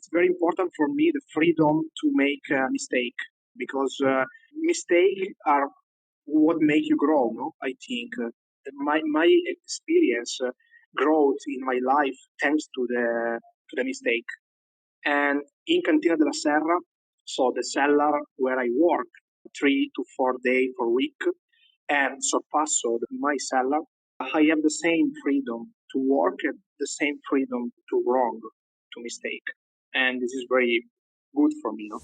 it's very important for me the freedom to make a mistake because mistakes are what make you grow. No, I think my experience growth in my life thanks to the mistake. And in Cantina della Serra, so the cellar where I work 3 to 4 days per week, and Sorpasso, my cellar, I have the same freedom to work and the same freedom to wrong, to mistake. And this is very good for me. No?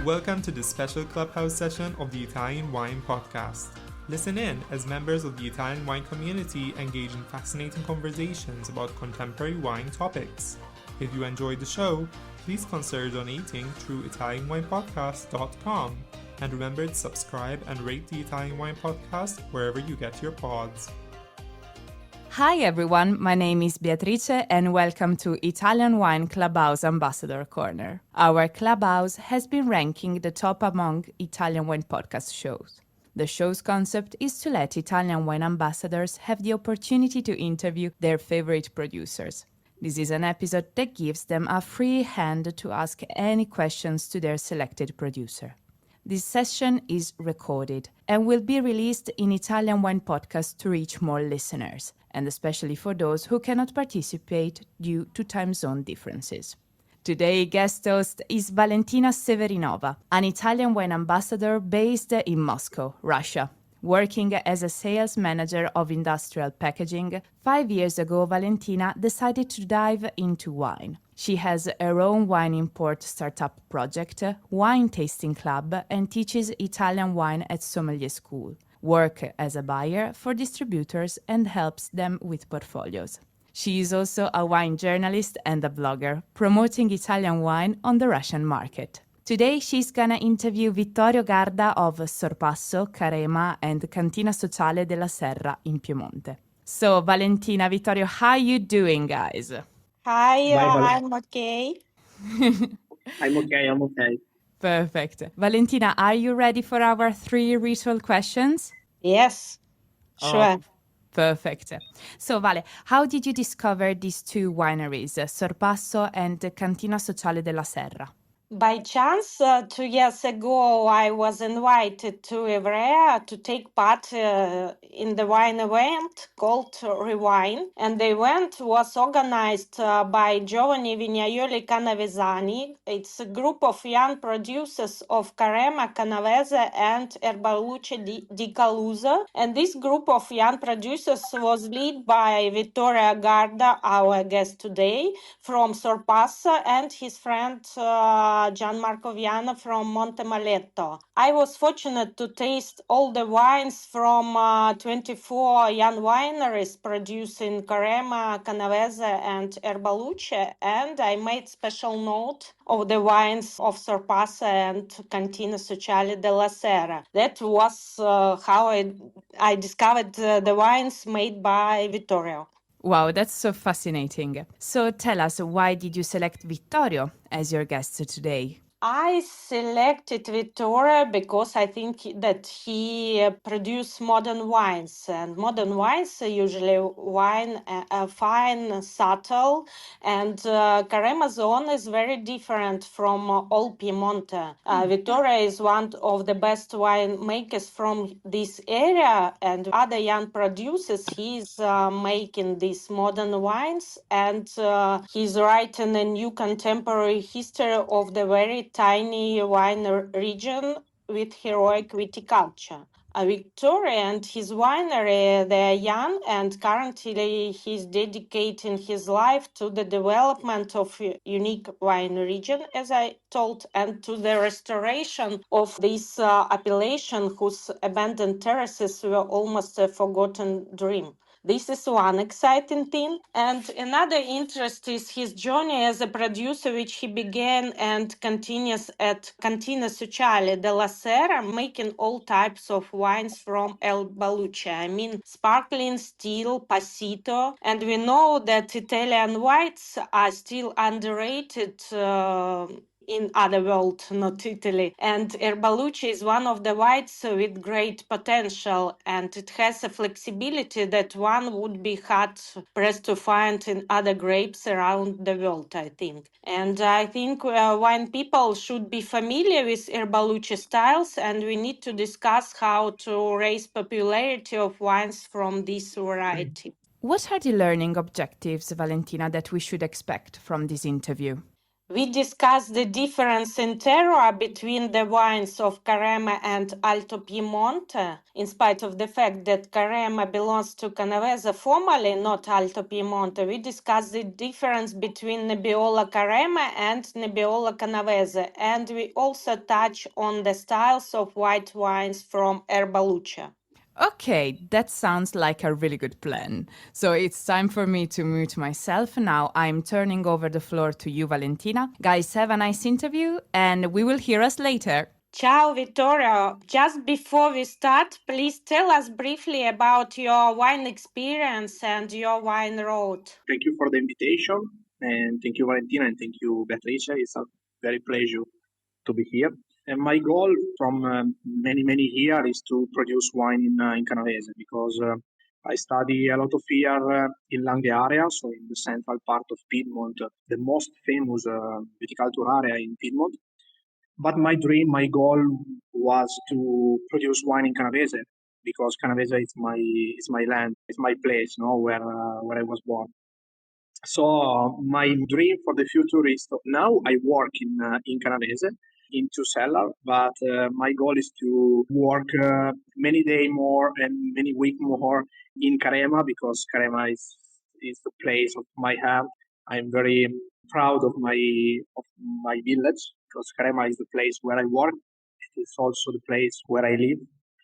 Welcome to this special Clubhouse session of the Italian Wine Podcast. Listen in as members of the Italian wine community engage in fascinating conversations about contemporary wine topics. If you enjoyed the show, please consider donating through ItalianWinePodcast.com. And remember to subscribe and rate the Italian Wine Podcast wherever you get your pods. Hi everyone, my name is Beatrice and welcome to Italian Wine Clubhouse Ambassador Corner. Our Clubhouse has been ranking the top among Italian wine podcast shows. The show's concept is to let Italian wine ambassadors have the opportunity to interview their favorite producers. This is an episode that gives them a free hand to ask any questions to their selected producer. This session is recorded and will be released in Italian Wine Podcast to reach more listeners, and especially for those who cannot participate due to time zone differences. Today's guest host is Valentina Severinova, an Italian wine ambassador based in Moscow, Russia. Working as a sales manager of industrial packaging, 5 years ago Valentina decided to dive into wine. She has her own wine import startup project, wine tasting club, and teaches Italian wine at sommelier school. Work as a buyer for distributors and helps them with portfolios. She is also a wine journalist and a blogger, promoting Italian wine on the Russian market. Today, she's gonna interview Vittorio Garda of Sorpasso, Carema and Cantina della Serra in Piemonte. So, Valentina, Vittorio, how you doing, guys? Hi, Bye, I'm okay. I'm okay. Perfect. Valentina, are you ready for our 3 ritual questions? Yes, sure. Oh, perfect. So, Vale, how did you discover these 2 wineries, Sorpasso and Cantina della Serra? By chance, 2 years ago, I was invited to Ivrea to take part in the wine event called Rewine. And the event was organized by Giovanni Vignaioli Canavesani. It's a group of young producers of Carema, Canavese, and Erbaluce di Calusa. And this group of young producers was led by Vittorio Garda, our guest today, from Sorpasso, and his friend Gianmarco Viana from Montemaletto. I was fortunate to taste all the wines from 24 young wineries producing Carema, Canavese, and Erbaluce, and I made special note of the wines of Sorpasso and Cantina della Serra. That was how I discovered the wines made by Vittorio. Wow, that's so fascinating. So tell us, why did you select Vittorio as your guest today? I selected Vittorio because I think that he produces modern wines, and modern wines are usually wine fine, subtle, and Carema zone is very different from all Piemonte. Vittorio is one of the best winemakers from this area, and other young producers he's making these modern wines, and he's writing a new contemporary history of the very tiny wine region with heroic viticulture. Victoria and his winery, they are young, and currently he's dedicating his life to the development of a unique wine region, as I told, and to the restoration of this appellation whose abandoned terraces were almost a forgotten dream. This is one exciting thing. And another interest is his journey as a producer, which he began and continues at Cantina della Serra, making all types of wines from Erbaluce. I mean, sparkling, still, passito. And we know that Italian whites are still underrated in other world, not Italy. And Erbaluce is one of the whites with great potential, and it has a flexibility that one would be hard pressed to find in other grapes around the world, I think. And I think wine people should be familiar with Erbaluce styles, and we need to discuss how to raise popularity of wines from this variety. What are the learning objectives, Valentina, that we should expect from this interview? We discussed the difference in terroir between the wines of Carema and Alto Piemonte, in spite of the fact that Carema belongs to Canavese formally, not Alto Piemonte. We discussed the difference between Nebbiolo Carema and Nebbiolo Canavese, and we also touch on the styles of white wines from Erbaluce. Okay, that sounds like a really good plan. So it's time for me to mute myself now. I'm turning over the floor to you, Valentina. Guys, have a nice interview, and we will hear us later. Ciao, Vittorio. Just before we start, please tell us briefly about your wine experience and your wine road. Thank you for the invitation, and thank you, Valentina, and thank you, Beatrice. It's a very pleasure to be here. And my goal from many years is to produce wine in Canavese, because I study a lot of year in Langhe area, so in the central part of Piedmont, the most famous viticulture area in Piedmont. But my dream, my goal was to produce wine in Canavese, because Canavese is my land, it's my place, where I was born. So my dream for the future is now I work in Canavese into cellar, but my goal is to work many day more and many week more in Carema, because Carema is the place of my heart. I'm very proud of my village, because Carema is the place where I work. It is also the place where I live.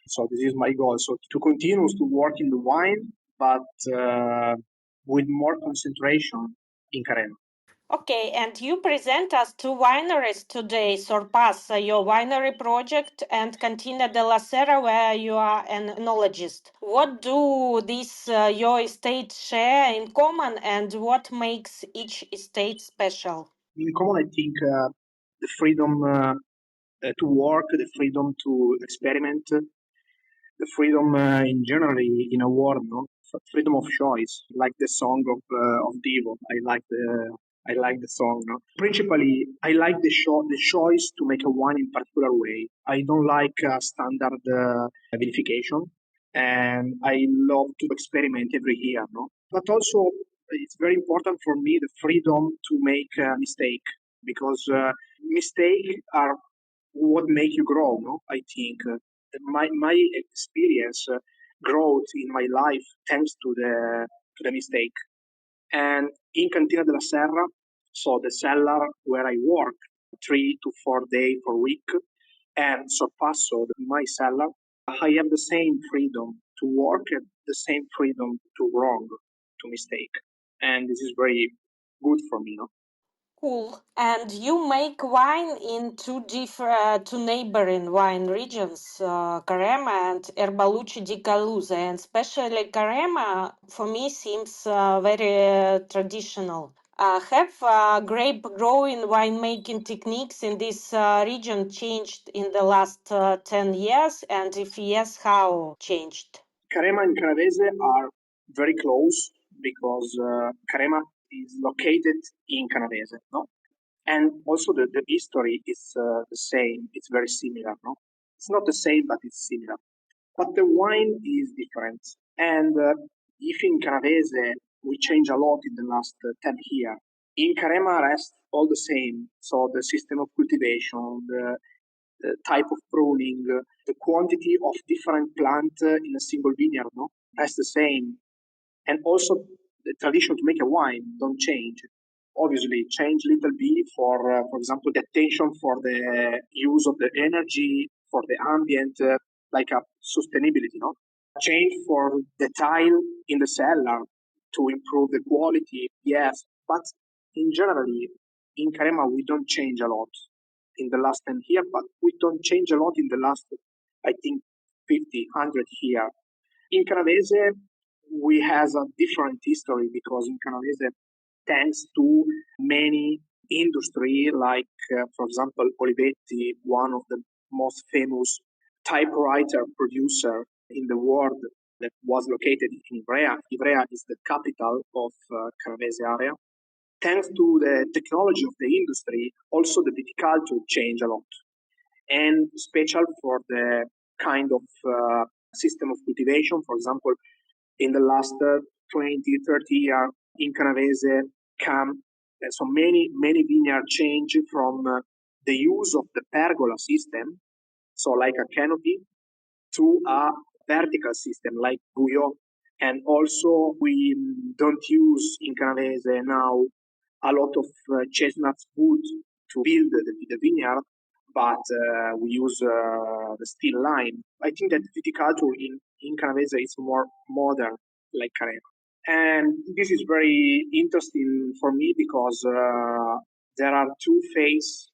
So this is my goal. So to continue to work in the wine, but with more concentration in Carema. Okay, and you present us two wineries today, Sorpasso, your winery project, and Cantina della Serra, where you are an enologist. What do these your estates share in common, and what makes each estate special? In common, I think the freedom to work, the freedom to experiment, the freedom in generally in a world, no? Freedom of choice, like the song of Divo. I like the song. No? Principally, I like the choice to make a wine in particular way. I don't like standard vinification, and I love to experiment every year. No, but also it's very important for me the freedom to make a mistake, because mistakes are what make you grow. No, I think my experience growth in my life thanks to the mistake. And in Cantina della Serra, so the cellar where I work 3 to 4 days per week, and Sorpasso, my cellar, I have the same freedom to work and the same freedom to wrong, to mistake. And this is very good for me. No? Cool. And you make wine in two neighboring wine regions, Carema and Erbaluce di Calusa, and especially Carema for me seems very traditional. Have grape growing winemaking techniques in this region changed in the last 10 years? And if yes, how changed? Carema and Canavese are very close, because Carema is located in Canavese, no? And also the history is the same. It's very similar, no? It's not the same, but it's similar. But the wine is different. And if in Canavese we change a lot in the last 10 years, in Carema rest all the same. So the system of cultivation, the type of pruning, the quantity of different plant in a single vineyard, no, rest the same. And also the tradition to make a wine don't change. Obviously, change little bit for example, the attention for the use of the energy for the ambient, like a sustainability, no? Change for the tile in the cellar to improve the quality, yes. But in generally, in Carema, we don't change a lot in the last 10 years, but we don't change a lot in the last, I think, 50, 100 years. In Canavese, we have a different history, because in Canavese, thanks to many industry, like, for example, Olivetti, one of the most famous typewriter producer in the world that was located in Ivrea. Ivrea is the capital of Canavese area. Thanks to the technology of the industry, also the viticulture changed a lot. And special for the kind of system of cultivation, for example, in the last 20, 30 years in Canavese, so many vineyards change from the use of the pergola system, so like a canopy, to a vertical system like Guyot. And also we don't use in Canavese now a lot of chestnuts wood to build the vineyard, but we use the steel line. I think that viticulture in Canavese is more modern, like Carema. And this is very interesting for me because there are two faces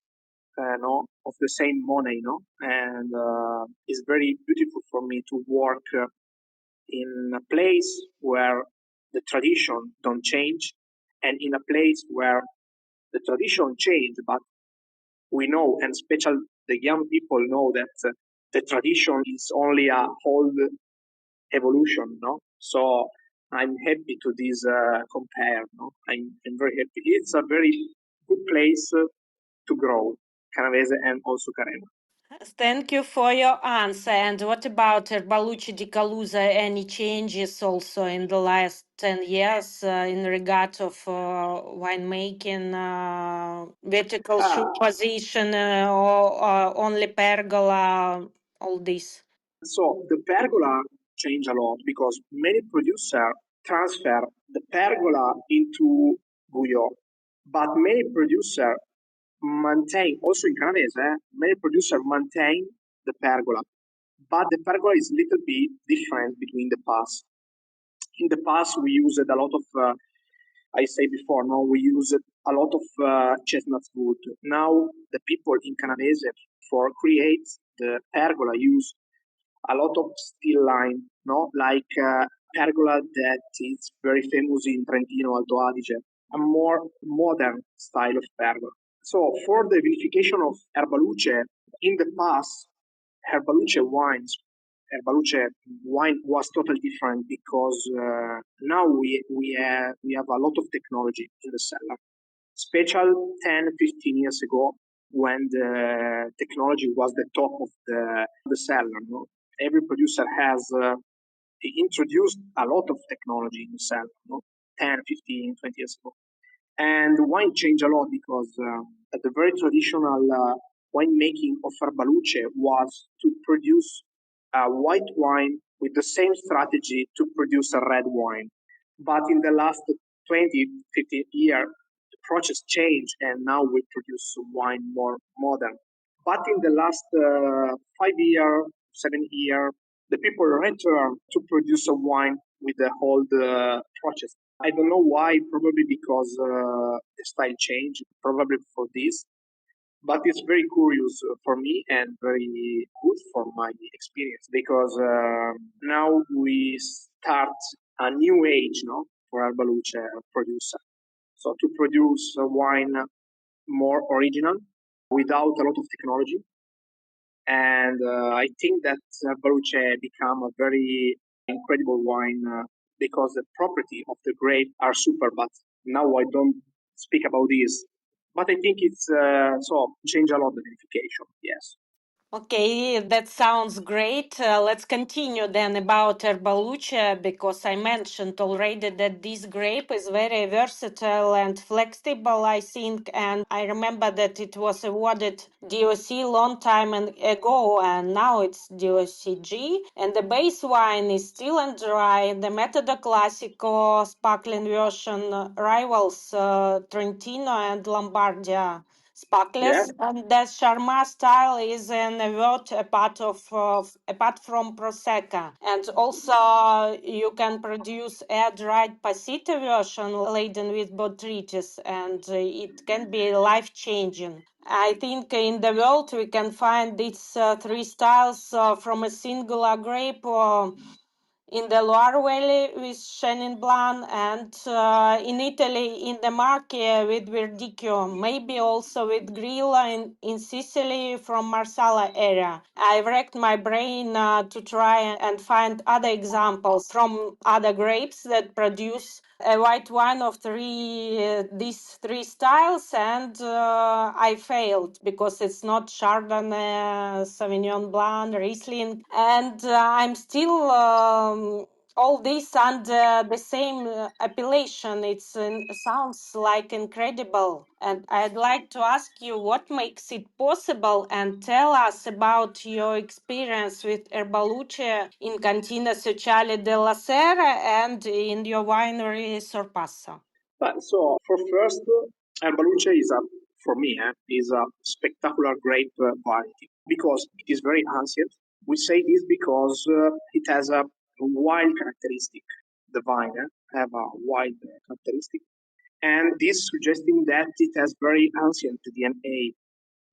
of the same money, and it's very beautiful for me to work in a place where the tradition don't change, and in a place where the tradition change, but we know, and especially the young people know that the tradition is only a whole evolution, no? So I'm happy to this compare, no? I'm very happy. It's a very good place to grow, Canavese and also Carema. Thank you for your answer. And what about Erbaluce di Calusa? Any changes also in the last 10 years in regard of winemaking, vertical shoe position, or only pergola, all this? So the pergola changed a lot because many producers transfer the pergola into Guyot, but many producers maintain, also in Canavese, many producers maintain the pergola, but the pergola is a little bit different between the past. In the past, we used a lot of, I say before, no, we used a lot of chestnut wood. Now, the people in Canavese, for create the pergola, use a lot of steel line, no, like pergola that is very famous in Trentino Alto Adige, a more modern style of pergola. So for the vinification of Erbaluce, in the past, Erbaluce wines, Erbaluce wine was totally different because now we have a lot of technology in the cellar. Special 10, 15 years ago, when the technology was the top of the cellar, no? Every producer has introduced a lot of technology in the cellar, no? 10, 15, 20 years ago. And the wine changed a lot because the very traditional winemaking of Erbaluce was to produce a white wine with the same strategy to produce a red wine. But in the last 20, 50 years, the process changed and now we produce wine more modern. But in the last 5 years, 7 years, the people return to produce a wine with the old process. I don't know why, probably because the style changed, probably for this. But it's very curious for me and very good for my experience because now we start a new age, no, for Erbaluce producer. So to produce a wine more original without a lot of technology. And I think that Erbaluce become a very incredible wine because the property of the grape are super, but now I don't speak about this. But I think it's so change a lot the vinification, yes. Okay, that sounds great. Let's continue then about Erbaluce because I mentioned already that this grape is very versatile and flexible, I think. And I remember that it was awarded DOC long time ago, and now it's DOCG. And the base wine is still and dry. The Metodo Classico sparkling version rivals Trentino and Lombardia sparklers, and the Charma style is an avert apart from Prosecco. And also you can produce air-dried Passito version laden with botrytis, and it can be life-changing. I think in the world we can find these three styles from a singular grape, in the Loire Valley with Chenin Blanc, and in Italy in the Marche with Verdicchio, maybe also with Grillo in Sicily from Marsala area. I've racked my brain to try and find other examples from other grapes that produce a white wine of these three styles, and I failed because it's not Chardonnay, Sauvignon Blanc, Riesling, and I'm still all this under the same appellation. It sounds like incredible, and I'd like to ask you what makes it possible, and tell us about your experience with Erbaluce in Cantina Sociale della Serra and in your winery Sorpasso. But so for first, Erbaluce is for me, is a spectacular grape variety because it is very ancient. We say this because it has a wild characteristic. The vine have a wild characteristic, and this suggesting that it has very ancient DNA,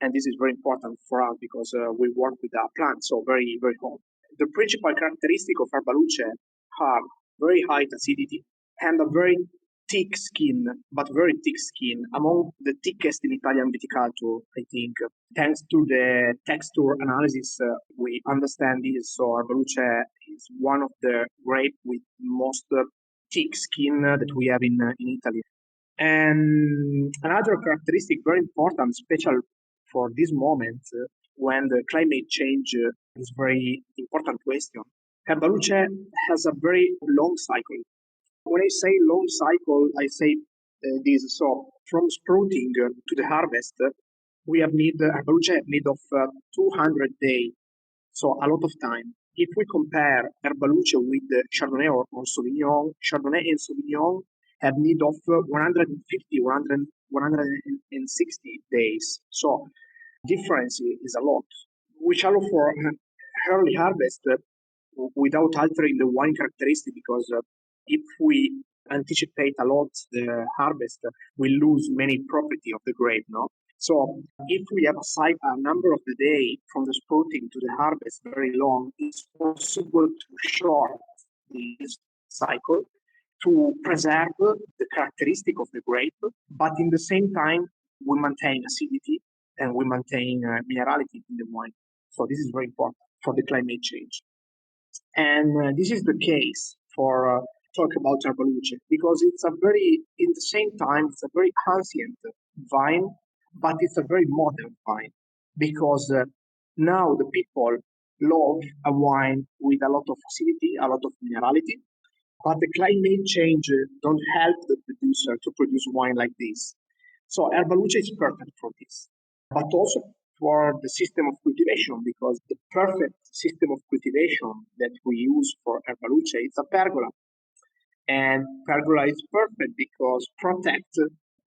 and this is very important for us because we work with a plant, so very very hot. The principal characteristic of Erbaluce are very high acidity and a very thick skin, but very thick skin, among the thickest in Italian viticulture, I think. Thanks to the texture analysis, we understand this. So Erbaluce is one of the grape with most thick skin that we have in Italy. And another characteristic very important, special for this moment, when the climate change is very important question. Erbaluce has a very long cycle. When I say long cycle, I say this. So from sprouting to the harvest, we have need Erbaluce have need of 200 days, so a lot of time. If we compare Erbaluce with Chardonnay or Sauvignon, Chardonnay and Sauvignon have need of 150, 160 days. So difference is a lot, which allow for early harvest without altering the wine characteristic because if we anticipate a lot the harvest, we lose many property of the grape, no? So if we have a number of the day from the sprouting to the harvest very long, it's possible to short this cycle to preserve the characteristic of the grape, but in the same time we maintain acidity and we maintain minerality in the wine. So this is very important for the climate change. And this is the case for talk about Erbaluce because it's a very, in the same time, it's a very ancient vine, but it's a very modern vine because now the people love a wine with a lot of acidity, a lot of minerality, but the climate change don't help the producer to produce wine like this. So Erbaluce is perfect for this, but also for the system of cultivation because the perfect system of cultivation that we use for Erbaluce is a pergola. And pergola is perfect because protect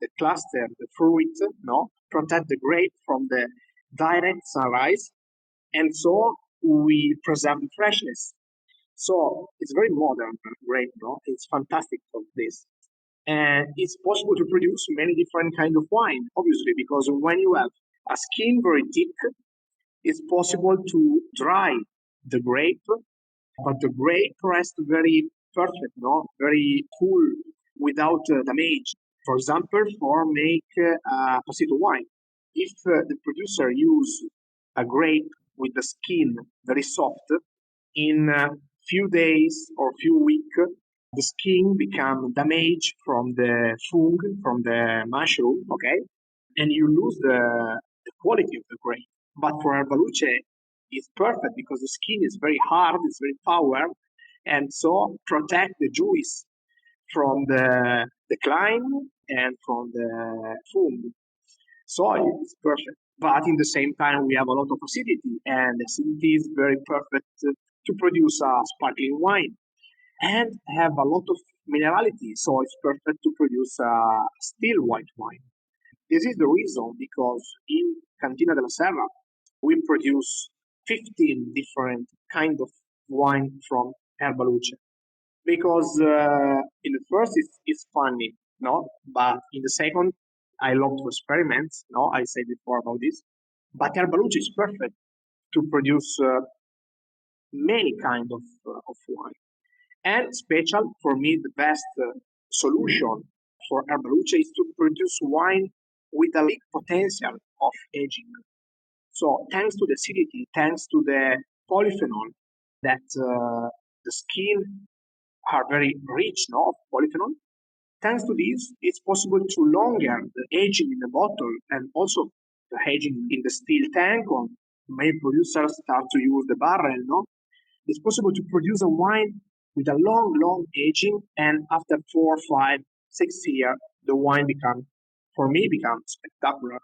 the cluster, the fruit, no, protect the grape from the direct sunrise, and so we preserve the freshness. So it's very modern grape, no? It's fantastic for this. And it's possible to produce many different kind of wine, obviously, because when you have a skin very thick, it's possible to dry the grape, but the grape rests very perfect, no, very cool, without damage. For example, for make Passito wine, if the producer use a grape with the skin very soft, in a few days or few weeks, the skin become damaged from the fungi, from the mushroom, okay? And you lose the quality of the grape. But for Erbaluce, it's perfect because the skin is very hard, it's very power, and so protect the juice from the decline and from the fungi. So it's perfect. But in the same time, we have a lot of acidity, and acidity is very perfect to produce a sparkling wine and have a lot of minerality. So it's perfect to produce a still white wine. This is the reason because in Cantina della Serra, we produce 15 different kind of wine from Erbaluce. Because in the first, it's funny, no? But in the second, I love to experiment, no? I said before about this. But Erbaluce is perfect to produce many kind of wine. And special, for me, the best solution for Erbaluce is to produce wine with a big potential of aging. So thanks to the acidity, thanks to the polyphenol, that the skin are very rich, no, of polyphenol. Thanks to this, it's possible to longer the aging in the bottle and also the aging in the steel tank. Or many producers start to use the barrel, no? It's possible to produce a wine with a long aging, and after 4, 5, 6 years, the wine becomes spectacular.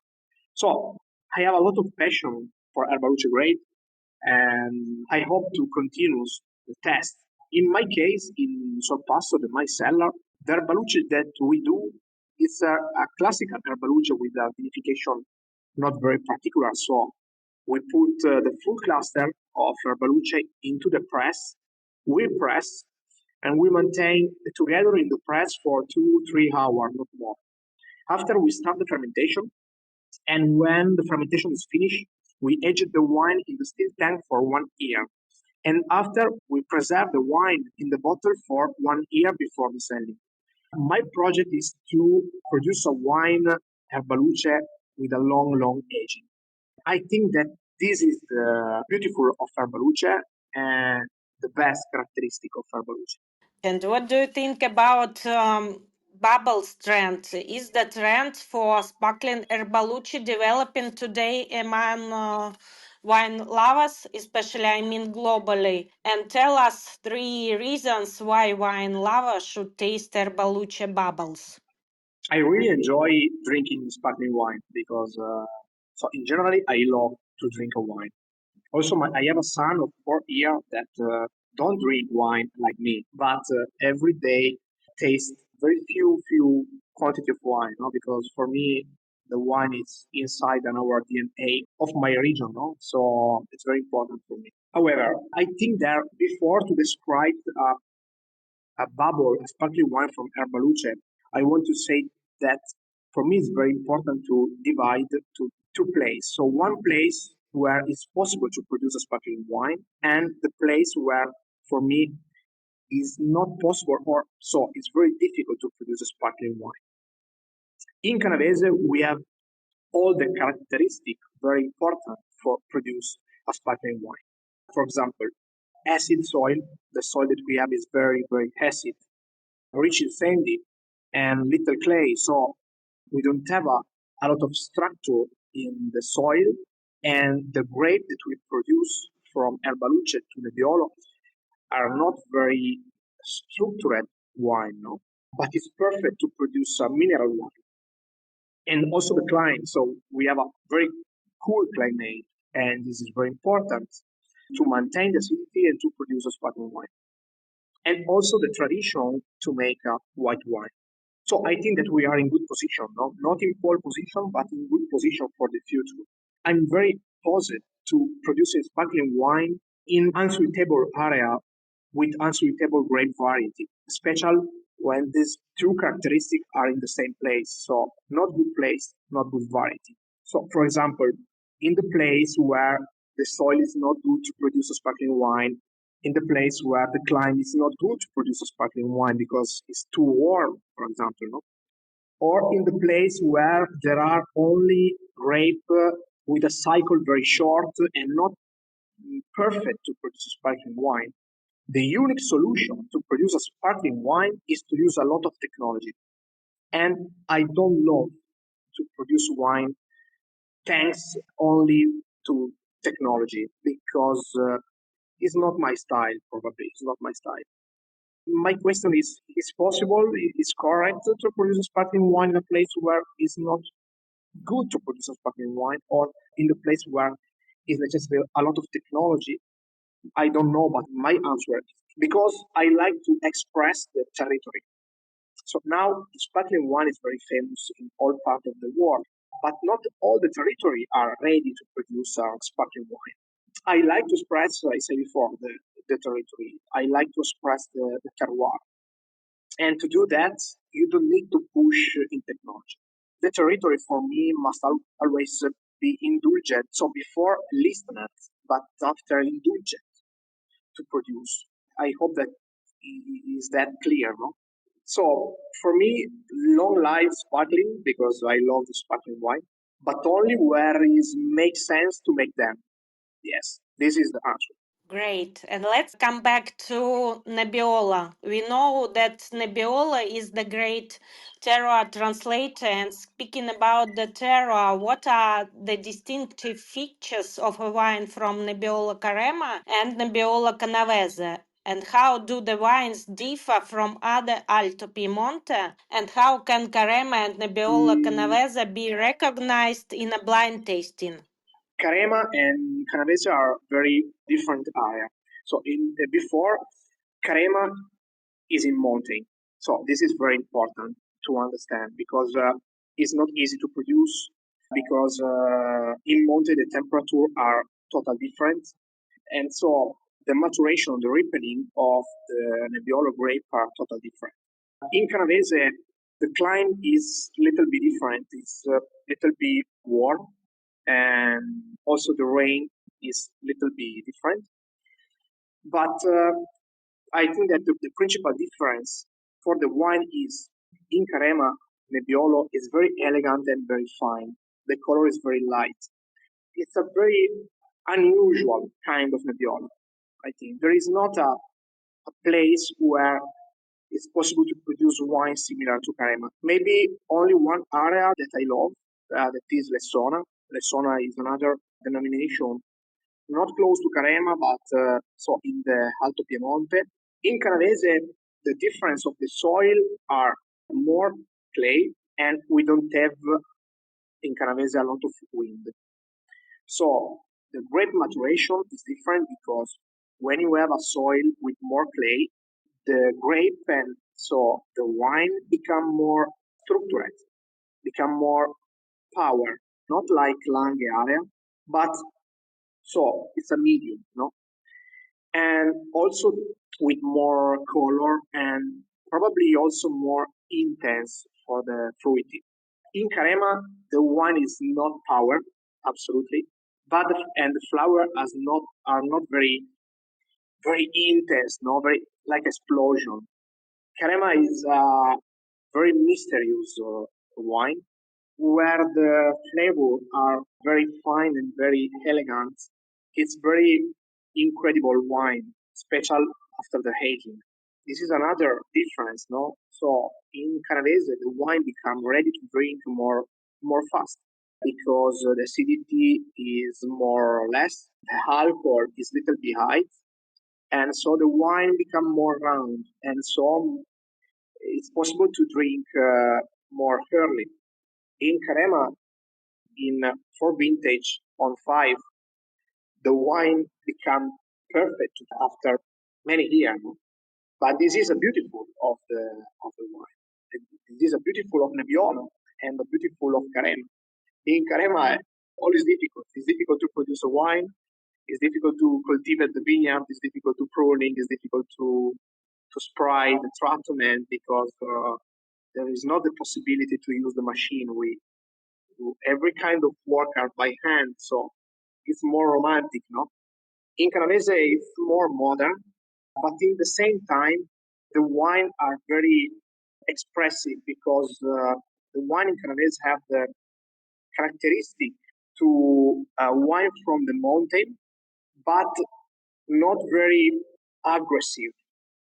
So I have a lot of passion for Erbaluce grade, and I hope to continue the test. In my case, in Sorpasso, my cellar, the Erbaluce that we do is a classical Erbaluce with a vinification not very particular. So we put the full cluster of Erbaluce into the press, we press, and we maintain together in the press for 2, 3 hours, not more. After we start the fermentation, and when the fermentation is finished, we aged the wine in the steel tank for 1 year. And after, we preserve the wine in the bottle for 1 year before the selling. My project is to produce a wine Erbaluce with a long aging. I think that this is the beautiful of Erbaluce and the best characteristic of Erbaluce. And what do you think about bubbles trend? Is the trend for sparkling Erbaluce developing today among wine lovers, especially I mean globally? And tell us 3 reasons why wine lovers should taste Erbaluce bubbles. I really enjoy drinking sparkling wine because, so in general, I love to drink a wine. Also, I have a son of 4 years that don't drink wine like me, but every day taste very few quantity of wine, no? Because for me, the wine is inside our DNA of my region, no? So it's very important for me. However, I think that before to describe a bubble, a sparkling wine from Erbaluce, I want to say that for me it's very important to divide to two places. So one place where it's possible to produce a sparkling wine, and the place where for me is not possible, or so it's very difficult to produce a sparkling wine. In Canavese, we have all the characteristics very important for produce a sparkling wine. For example, acid soil. The soil that we have is very acid, rich in sandy, and little clay. So we don't have a lot of structure in the soil, and the grape that we produce from Erbaluce to Nebbiolo are not very structured wine, no? But it's perfect to produce a mineral wine. And also the climate. So we have a very cool climate, and this is very important to maintain the acidity and to produce a sparkling wine. And also the tradition to make a white wine. So I think that we are in good position, no? Not in pole position, but in good position for the future. I'm very positive to produce a sparkling wine in unsuitable area with unsuitable grape variety, especially when these two characteristics are in the same place. So not good place, not good variety. So for example, in the place where the soil is not good to produce a sparkling wine, in the place where the climate is not good to produce a sparkling wine because it's too warm, for example, no? Or in the place where there are only grape with a cycle very short and not perfect to produce a sparkling wine. The unique solution to produce a sparkling wine is to use a lot of technology. And I don't love to produce wine thanks only to technology because it's not my style, probably. It's not my style. My question is possible, is correct to produce a sparkling wine in a place where it's not good to produce a sparkling wine, or in the place where is necessary a lot of technology? I don't know, but my answer is because I like to express the territory. So now sparkling wine is very famous in all parts of the world, but not all the territory are ready to produce sparkling wine. I like to express, I said before, the territory. I like to express the terroir. And to do that, you don't need to push in technology. The territory for me must always be indulgent. So before listening, but after indulgent to produce. I hope that is that clear, no? So for me, long life sparkling because I love the sparkling wine, but only where it makes sense to make them. Yes, this is the answer. Great. And let's come back to Nebbiolo. We know that Nebbiolo is the great terroir translator. And speaking about the terroir, what are the distinctive features of a wine from Nebbiolo Carema and Nebbiolo Canavese? And how do the wines differ from other Alto Piemonte? And how can Carema and Nebbiolo Canavese be recognized in a blind tasting? Carema and Canavese are very different area. So in before, Carema is in mountain. So this is very important to understand because it's not easy to produce because in mountain the temperature are totally different, and so the maturation, the ripening of the Nebbiolo grape are totally different. In Canavese, the climate is little bit different. It's a little bit warm, and also the rain is little bit different. But I think that the principal difference for the wine is in Carema, Nebbiolo is very elegant and very fine. The color is very light. It's a very unusual kind of Nebbiolo. I think there is not a place where it's possible to produce wine similar to Carema. Maybe only one area that I love, that is Lessona. Lessona is another denomination not close to Carema, but so in the Alto Piemonte. In Canavese, the difference of the soil are more clay, and we don't have in Canavese a lot of wind. So the grape maturation is different because when you have a soil with more clay, the grape and so the wine become more structured, become more power, not like Lange area, but so it's a medium, no? And also with more color and probably also more intense for the fruity. In Carema, the wine is not power, absolutely, but and the flower are not very intense, no, very like explosion. Carema is a very mysterious wine where the flavor are very fine and very elegant. It's very incredible wine, special after the aging. This is another difference, no? So in Canavese, the wine become ready to drink more fast because the acidity is more or less, the alcohol is little bit high, and so the wine become more round, and so it's possible to drink more early. In Carema, in four vintage on five, the wine become perfect after many years. No? But this is a beautiful of the wine. This is a beautiful of Nebbiolo and a beautiful of Carema. In Carema, all is difficult. It's difficult to produce a wine. It's difficult to cultivate the vineyard. It's difficult to pruning. It's difficult to spray the treatment because there is not the possibility to use the machine. We do every kind of work are by hand, so it's more romantic, no? In Canavese, it's more modern, but in the same time, the wine are very expressive because the wine in Canavese have the characteristic to wine from the mountain, but not very aggressive.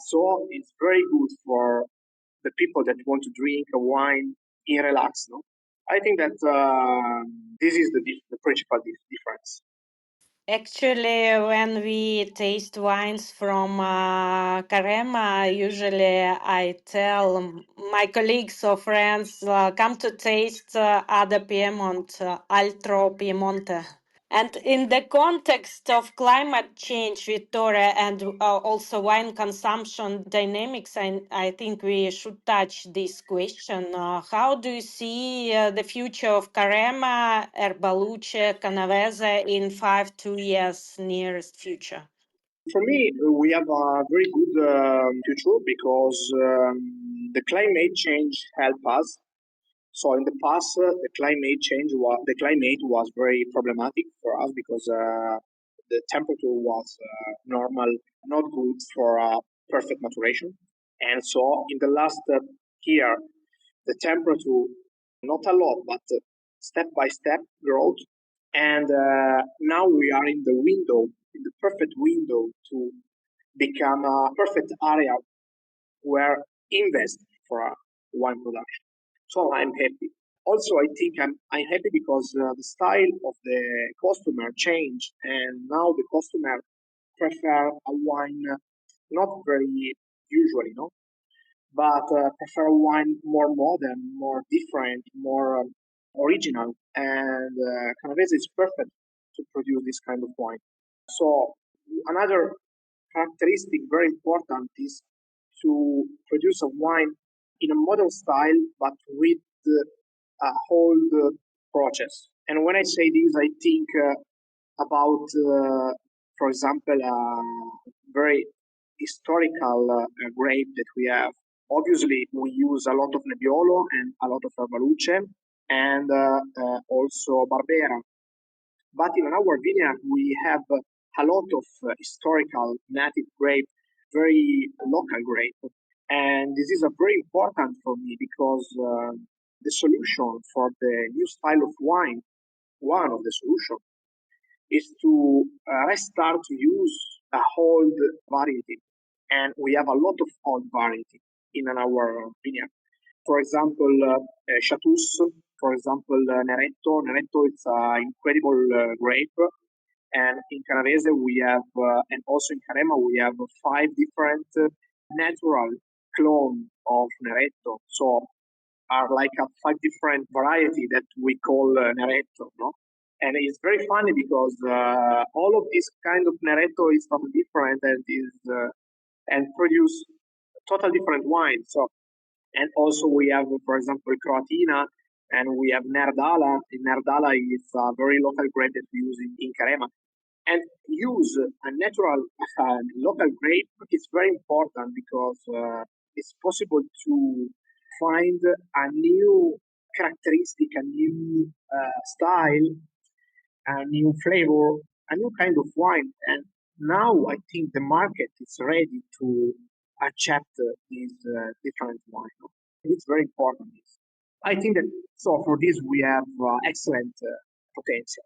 So it's very good for the people that want to drink a wine in relax. No, I think that this is the principal difference. Actually, when we taste wines from Carema, usually I tell my colleagues or friends, come to taste other Piedmont, Altro Piemonte. And in the context of climate change, Vittoria, and also wine consumption dynamics, I think we should touch this question. How do you see the future of Carema, Erbaluce, Canavese in 5 years nearest future? For me, we have a very good future because the climate change help us. So in the past, the climate was very problematic for us because the temperature was normal, not good for perfect maturation. And so in the last year, the temperature, not a lot, but step by step growth. And now we are in the window, in the perfect window to become a perfect area where invest for wine production. So I'm happy. Also, I think I'm happy because the style of the customer changed, and now the customer prefer a wine not very usually, no, but prefer a wine more modern, more different, more original, and Canavese is perfect to produce this kind of wine. So another characteristic very important is to produce a wine in a modern style, but with a whole process. And when I say this, I think about, for example, very historical grape that we have. Obviously, we use a lot of Nebbiolo and a lot of Erbaluce and also Barbera. But in our vineyard, we have a lot of historical native grape, very local grape. And this is a very important for me because the solution for the new style of wine, one of the solutions, is to restart to use a old variety. And we have a lot of old variety in our vineyard. For example, Chateau's, for example, Neretto. Neretto is an incredible grape. And in Canavese, we have, and also in Carema, we have 5 different natural clone of Neretto. So are like a 5 different variety that we call Neretto, no? And it's very funny because all of this kind of Neretto is totally different and and produce total different wine. So, and also we have, for example, Croatina, and we have Nerdala. Nerdala is a very local grape that we use in Carema. And use a natural local grape is very important because it's possible to find a new characteristic, a new style, a new flavor, a new kind of wine. And now I think the market is ready to accept these different wine. It's very important. I think that so for this we have excellent potential.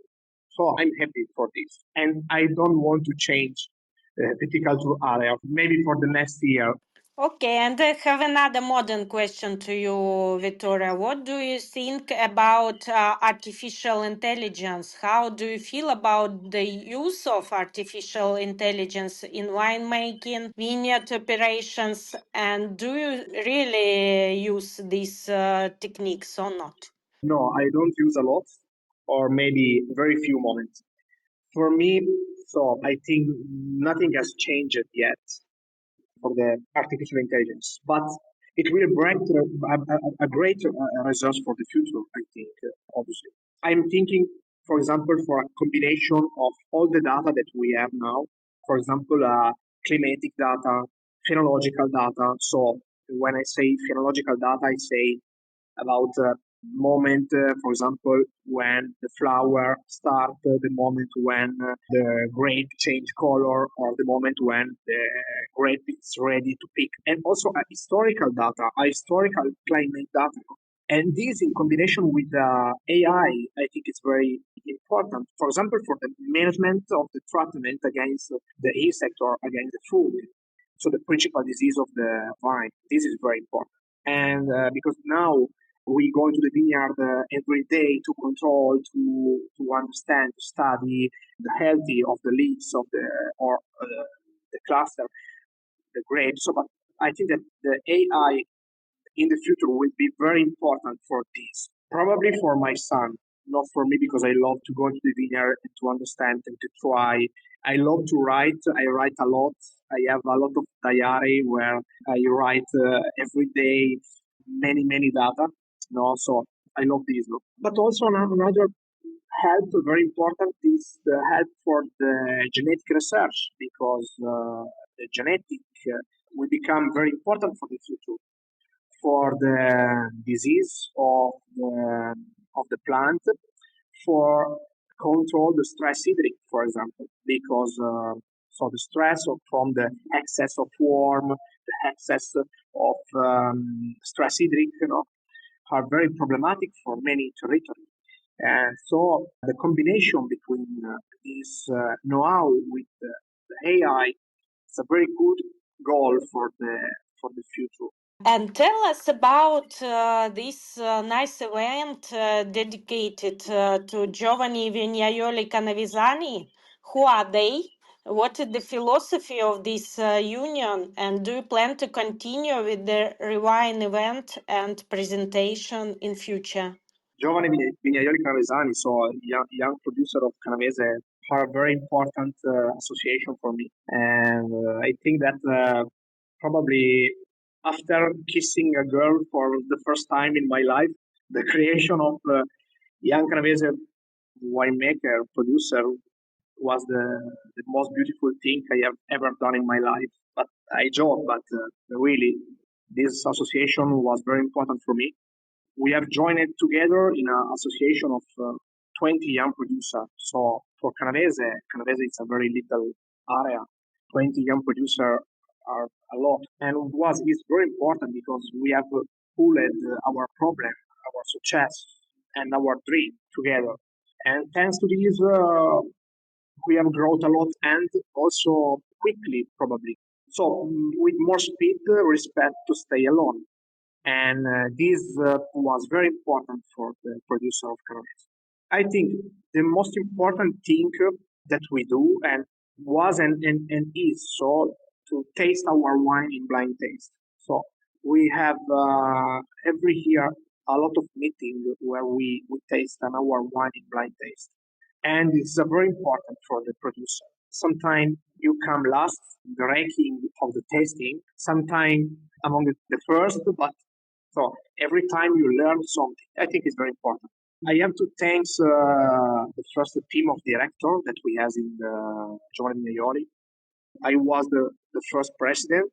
So I'm happy for this, and I don't want to change the viticulture area. Maybe for the next year. Okay, and I have another modern question to you, Vittorio. What do you think about artificial intelligence? How do you feel about the use of artificial intelligence in winemaking, vineyard operations, and do you really use these techniques or not? No, I don't use a lot, or maybe very few moments. For me, so I think nothing has changed yet for the artificial intelligence, but it will bring a great resource for the future, I think, obviously. I'm thinking, for example, for a combination of all the data that we have now, for example, climatic data, phenological data. So when I say phenological data, I say about moment, for example, when the flower start, the moment when the grape change color, or the moment when the grape is ready to pick, and also a historical data, a historical climate data. And this in combination with AI, I think it's very important. For example, for the management of the treatment against the insect or against the food. So the principal disease of the vine, this is very important. And because now we go into the vineyard every day to control, to understand, to study the healthy of the leaves of the cluster, the grapes. So, but I think that the AI in the future will be very important for this. Probably for my son, not for me because I love to go into the vineyard and to understand and to try. I love to write. I write a lot. I have a lot of diary where I write every day many data. No, so I love this. No? But also another help very important is the help for the genetic research because the genetic will become very important for the future for the disease of the plant, for control the stress hydric, for example, because So the stress from the excess of warm, the excess of stress hydric, are very problematic for many territories. And so the combination between this know-how with the AI is a very good goal for the future. And tell us about this nice event dedicated to Giovanni Vignaioli Canavesani. Who are they? What is the philosophy of this union? And do you plan to continue with the Rewine event and presentation in future? Giovanni Vignaioli Canavesani, so a young producer of Canavese, are a very important association for me. And I think that probably after kissing a girl for the first time in my life, the creation of young Canavese winemaker, producer, was the most beautiful thing I have ever done in my life. But I joke, but really, this association was very important for me. We have joined together in an association of 20 young producers. So for Canavese is a very little area. 20 young producers are a lot. And is very important because we have pooled our problem, our success, and our dream together. And thanks to this, we have grown a lot and also quickly, probably. So with more speed, respect to stay alone. And this was very important for the producer of Canavese. I think the most important thing that we do and was and is so to taste our wine in blind taste. So we have every year a lot of meetings where we taste our wine in blind taste. And it's very important for the producer. Sometimes you come last in the ranking of the tasting, sometimes among the first, but so every time you learn something, I think it's very important. I have to thank the first team of director that we have in the Giovanni Vignaioli. I was the first president,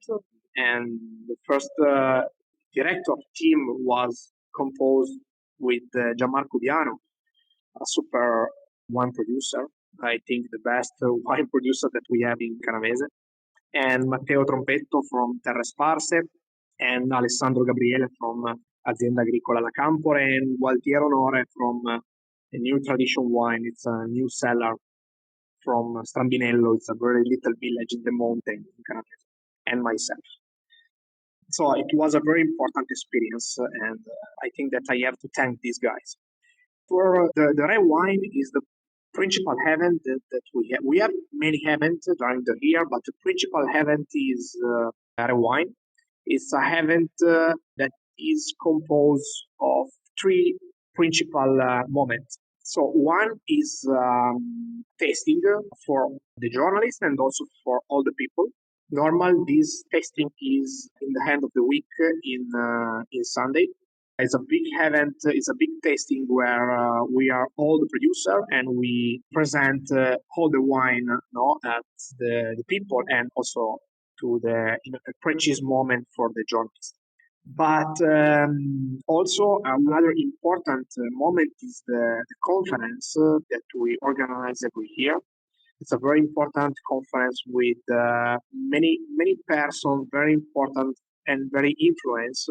and the first director team was composed with Gianmarco Diano, a super wine producer. I think the best wine producer that we have in Canavese, and Matteo Trompetto from Terre Sparse, and Alessandro Gabriele from Azienda Agricola La Campore, and Gualtiero Onore from a new tradition wine. It's a new seller from Strambinello. It's a very little village in the mountain in Canavese, and myself. So it was a very important experience, and I think that I have to thank these guys. For the red wine is the principal event that we have. We have many events during the year, but the principal event is red wine. It's a event that is composed of three principal moments. So one is tasting for the journalists and also for all the people. Normal, this tasting is in the end of the week in Sunday. It's a big event. It's a big tasting where we are all the producer and we present all the wine, at the people and also to the a precious moment for the journalists. But also another important moment is the conference that we organize every year. It's a very important conference with many persons, very important and very influenced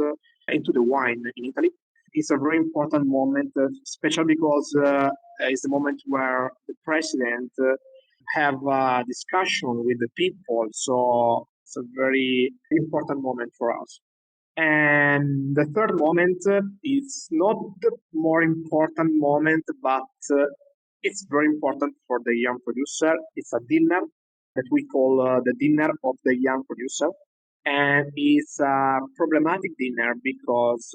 into the wine in Italy. It's a very important moment, especially because it's the moment where the president have a discussion with the people. So it's a very important moment for us. And the third moment is not the more important moment, but it's very important for the young producer. It's a dinner that we call the dinner of the young producer. And it's a problematic dinner because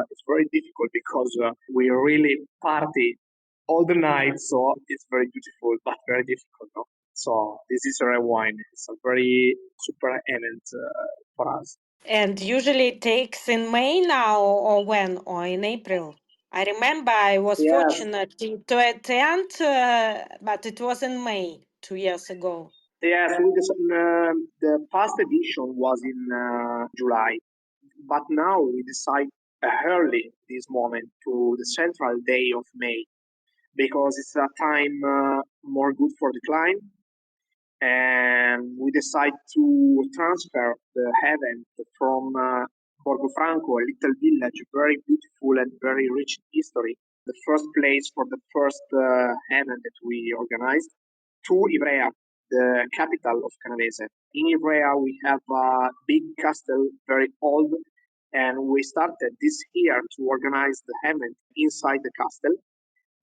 it's very difficult because we really party all the night. So it's very beautiful, but very difficult. No? So this is red wine. It's a very super event for us. And usually it takes in May now, or when, or in April. I remember I was fortunate to attend, but it was in May 2 years ago. Yes, the past edition was in July, but now we decide early this moment to the central day of May because it's a time more good for the client and we decided to transfer the event from Borgo Franco, a little village, very beautiful and very rich in history, the first place for the first event that we organized, to Ivrea, the capital of Canavese. In Ivrea, we have a big castle, very old, and we started this year to organize the event inside the castle.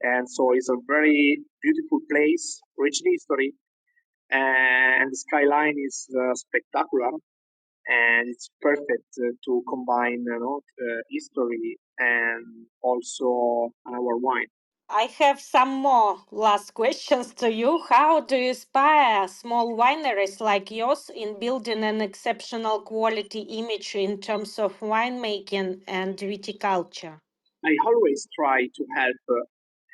And so it's a very beautiful place, rich in history, and the skyline is spectacular, and it's perfect to combine history and also our wine. I have some more last questions to you. How do you inspire small wineries like yours in building an exceptional quality image in terms of winemaking and viticulture? I always try to help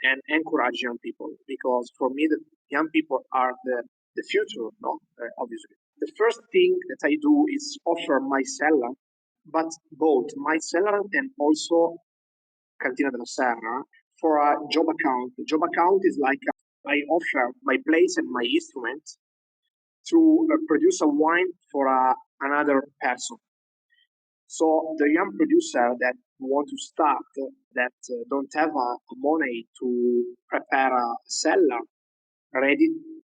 and encourage young people, because for me, the young people are the future, no? Obviously. The first thing that I do is offer my cellar, but both my cellar and also Cantina della Serra for a job account. The job account is like I offer my place and my instrument to produce a wine for another person. So the young producer that want to start, that don't have money to prepare a cellar ready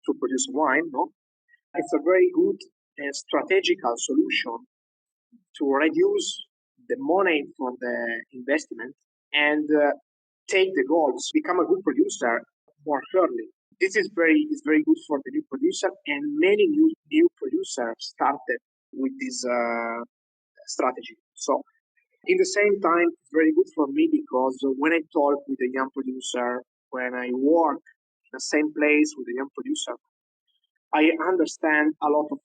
to produce wine, no? It's a very good and strategical solution to reduce the money for the investment and take the goals, become a good producer more early. This is very good for the new producer, and many new producers started with this strategy. So in the same time, it's very good for me because when I talk with a young producer, when I work in the same place with a young producer, I understand a lot of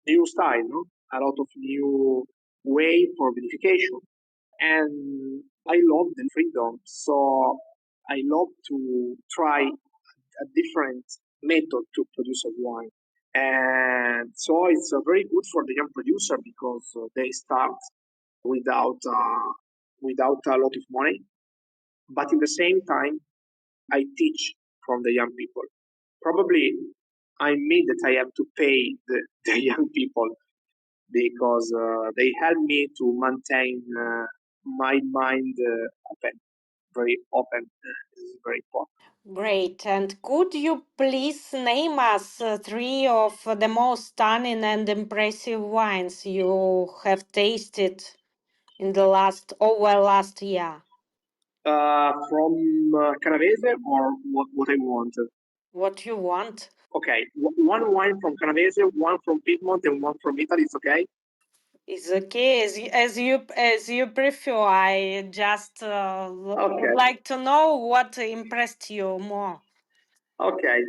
new style, no? A lot of new way for vinification, and I love the freedom. So I love to try a different method to produce a wine, and so it's very good for the young producer because they start without without a lot of money, but in the same time, I teach from the young people. Probably I mean that I have to pay the young people because they help me to maintain my mind open, very open. This is very important. Great. And could you please name us three of the most stunning and impressive wines you have tasted in the last year? From Canavese or what I want? What you want? Okay, one wine from Canavese, one from Piedmont, and one from Italy. It's okay. It's okay as you prefer. I just Okay. would like to know what impressed you more. Okay.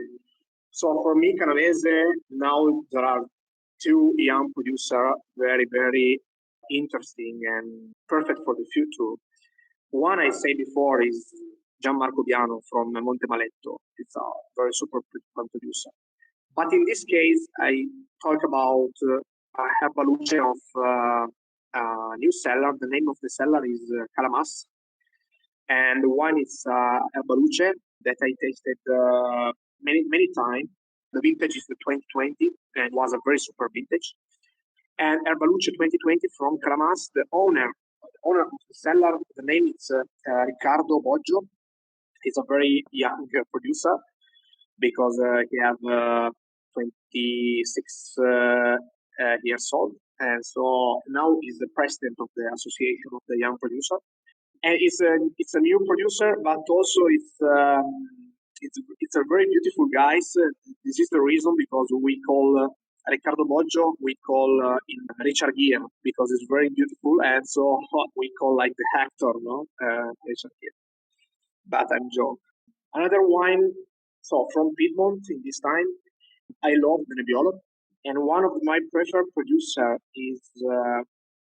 So for me, Canavese, now there are two young producers, very, very interesting and perfect for the future. One I say before is Gianmarco Biano from Monte Maletto. It's a very super producer. But in this case, I talk about Erbaluce of new seller. The name of the seller is Calamas, and the wine is Erbaluce that I tasted many times. The vintage is the 2020, and it was a very super vintage. And Erbaluce 2020 from Calamas, the owner of the cellar, the name is Riccardo Boggio. He's a very young producer because he have 26 years old, and so now he's the president of the Association of the Young Producer. And it's a new producer, but also it's a very beautiful guys. This is the reason because we call Riccardo Boggio, we call in Richard Gere because it's very beautiful, and so we call like the actor, no, Richard Gere. But I'm joking. Another wine, so from Piedmont in this time, I love the Nebbiolo, and one of my preferred producer is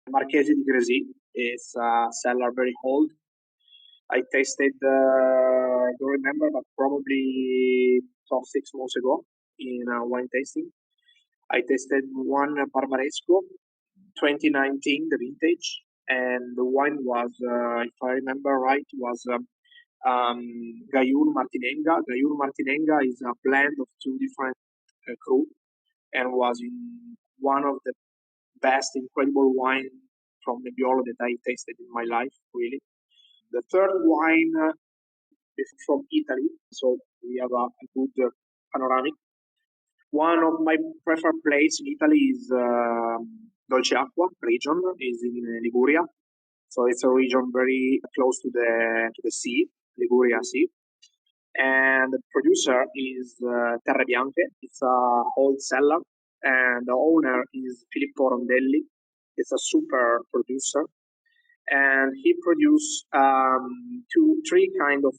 Marchese di Gresi. It's a cellar very old. I tasted, I don't remember, but probably 6 months ago in a wine tasting. I tasted one Barbaresco, 2019, the vintage, and the wine was, if I remember right, was Gaiun Martinenga. Gaiun Martinenga is a blend of two different crew, and was in one of the best, incredible wine from Nebbiolo that I tasted in my life, really. The third wine is from Italy, so we have a good panoramic. One of my preferred places in Italy is Dolce Acqua region, is in Liguria. So it's a region very close to the sea, Liguria Sea. And the producer is Terre Bianche. It's a wholesaler, and the owner is Filippo Rondelli. It's a super producer, and he produced three kind of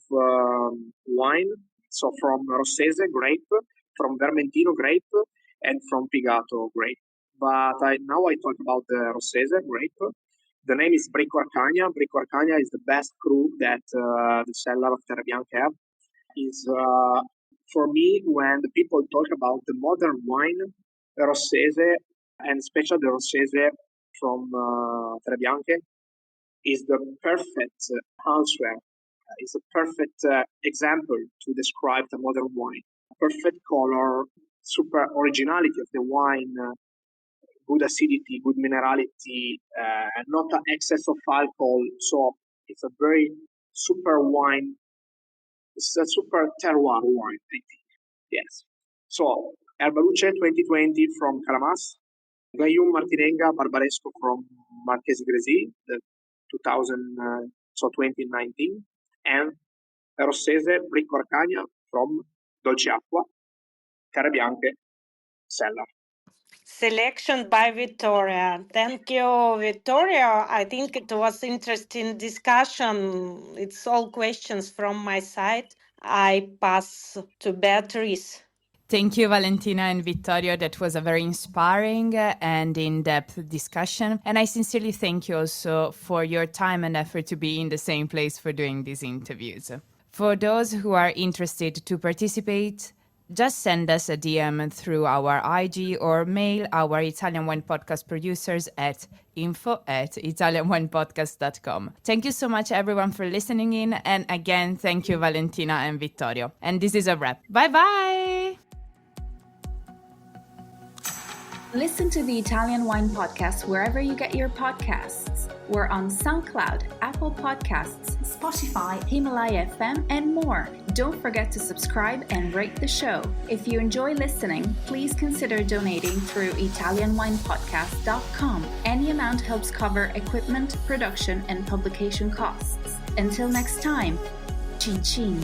wine. So from Rossese grape, from Vermentino grape, and from Pigato grape. But now I talk about the Rossese grape. The name is Bricco Arcagna. Bricco Arcagna is the best crew that the seller of Terre Bianche have. Is for me, when the people talk about the modern wine, the Rossese, and especially the Rossese from Terre Bianche, is the perfect answer. Is a perfect example to describe the modern wine. Perfect color, super originality of the wine, good acidity, good minerality, not an excess of alcohol. So it's a very super wine. It's a super terroir wine, I think. Yes. So Erbaluce 2020 from Calamas, Gaium Martinenga Barbaresco from Marchesi Gresi, the 2019, and Rossese Bricco Arcagna from Dolce Acqua, Terre Bianche, Serra. Selection by Vittorio. Thank you, Vittorio. I think it was interesting discussion. It's all questions from my side. I pass to Beatrice. Thank you, Valentina and Vittorio. That was a very inspiring and in-depth discussion. And I sincerely thank you also for your time and effort to be in the same place for doing these interviews. For those who are interested to participate, just send us a DM through our IG or mail our Italian Wine Podcast producers at info@italianwinepodcast.com. Thank you so much, everyone, for listening in. And again, thank you, Valentina and Vittorio. And this is a wrap. Bye-bye! Listen to the Italian Wine Podcast wherever you get your podcasts. We're on SoundCloud, Apple Podcasts, Spotify, Himalaya FM, and more. Don't forget to subscribe and rate the show. If you enjoy listening, please consider donating through ItalianWinePodcast.com. Any amount helps cover equipment, production, and publication costs. Until next time, cin cin.